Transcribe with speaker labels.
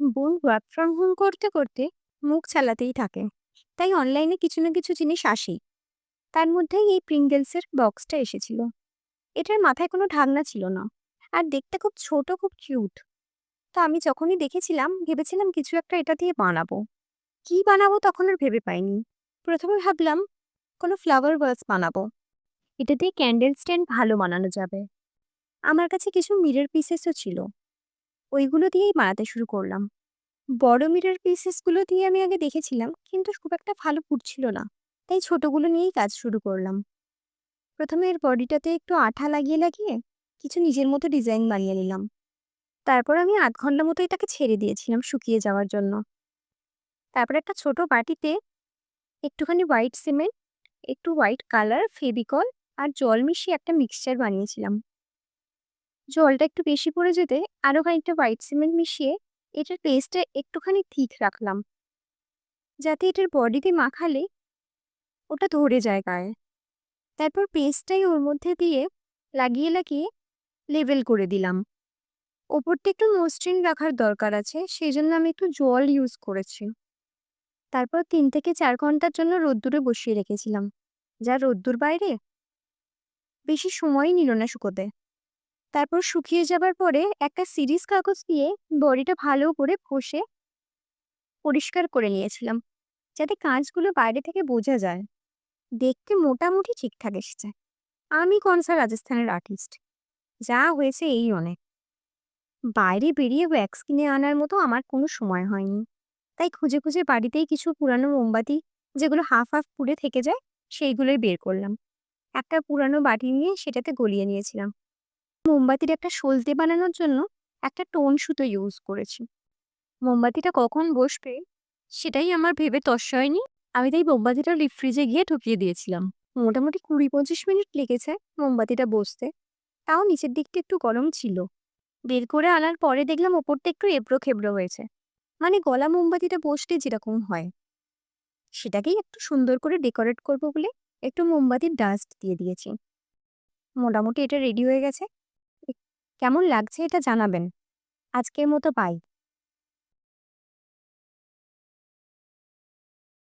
Speaker 1: বোন work from home করতে করতে মুখ চালাতেই থাকে, তাই অনলাইনে কিছু না কিছু জিনিস আসেই। তার মধ্যেই এই প্রিঙ্গেলসের বক্সটা এসেছিল। এটার মাথায় কোনো ঢাকনা ছিল না, আর দেখতে খুব ছোট, খুব কিউট। তো আমি যখনই দেখেছিলাম ভেবেছিলাম কিছু একটা এটা দিয়ে বানাবো। কি বানাবো তখন আর ভেবে পাইনি। প্রথমে ভাবলাম কোনো ফ্লাওয়ার ভাস বানাবো। এটা দিয়ে ক্যান্ডেল স্ট্যান্ড ভালো বানানো যাবে। আমার কাছে কিছু মিরর পিসেসও ছিল, ওইগুলো দিয়েই বানাতে শুরু করলাম। বড় মিরর পিসেসগুলো দিয়ে আমি আগে দেখেছিলাম, কিন্তু খুব একটা ভালো ফুটছিল না। তাই ছোটগুলো নিয়েই কাজ শুরু করলাম। প্রথমে এর বডিটাতে একটু আঠা লাগিয়ে লাগিয়ে কিছু নিজের মতো ডিজাইন বানিয়ে নিলাম। তারপর আমি আধ ঘন্টা মতো এটাকে ছেড়ে দিয়েছিলাম শুকিয়ে যাওয়ার জন্য। তারপর একটা ছোট বাটিতে একটুখানি হোয়াইট সিমেন্ট, একটু হোয়াইট কালার, ফেভিকল আর জল মিশিয়ে একটা মিক্সচার বানিয়েছিলাম। জলটা একটু বেশি পড়ে যেতে আরও খানিকটা হোয়াইট সিমেন্ট মিশিয়ে এটার পেস্টটা একটুখানি থিক রাখলাম, যাতে এটার বডিতে মাখালে ওটা ধরে যায় গায়ে। তারপর পেস্টটাই ওর মধ্যে দিয়ে লাগিয়ে লাগিয়ে লেবেল করে দিলাম। ওপরটা একটু মসৃণ রাখার দরকার আছে, সেই জন্য আমি একটু জল ইউজ করেছি। তারপর 3 থেকে 4 ঘন্টার জন্য রোদ্দুরে বসিয়ে রেখেছিলাম। যা রোদ্দুর বাইরে, বেশি সময়ই নিল না শুকোতে। তারপর শুকিয়ে যাবার পরে একটা সিরিজ কাগজ দিয়ে বডিটা ভালো করে ঘষে পরিষ্কার করে নিয়েছিলাম, যাতে কাঁচগুলো বাইরে থেকে বোঝা যায়। দেখতে মোটামুটি ঠিকঠাক এসেছে। আমি কনসা রাজস্থানের আর্টিস্ট, যা হয়েছে এই অনেক। বাইরে বেরিয়ে ওয়্যাক্স কিনে আনার মতো আমার কোনো সময় হয়নি। তাই খুঁজে খুঁজে বাড়িতেই কিছু পুরানো মোমবাতি, যেগুলো হাফ হাফ পুড়ে থেকে যায়, সেইগুলোই বের করলাম। একটা পুরানো বাটি নিয়ে সেটাতে গলিয়ে নিয়েছিলাম। মোমবাতির একটা সলতে বানানোর জন্য একটা টোন সুতো ইউজ করেছি। মোমবাতিটা কখন বসবে সেটাই আমার ভেবে তস্য হয়নি। আমি তাই মোমবাতিটা ডিপ ফ্রিজে গিয়ে ঢুকিয়ে দিয়েছিলাম। মোটামুটি 20-25 মিনিট লেগেছে মোমবাতিটা বসতে। তাও নিচের দিকটা একটু গরম ছিল। বের করে আনার পরে দেখলাম ওপরটা একটু এবড়ো খেবড়ো হয়েছে। মানে গলা মোমবাতিটা বসলে যেরকম হয়, সেটাকেই একটু সুন্দর করে ডেকোরেট করব বলে একটু মোমবাতির ডাস্ট দিয়ে দিয়েছি। মোটামুটি এটা রেডি হয়ে গেছে। এ- কেমন লাগছে এটা জানাবেন। আজকের মতো বাই।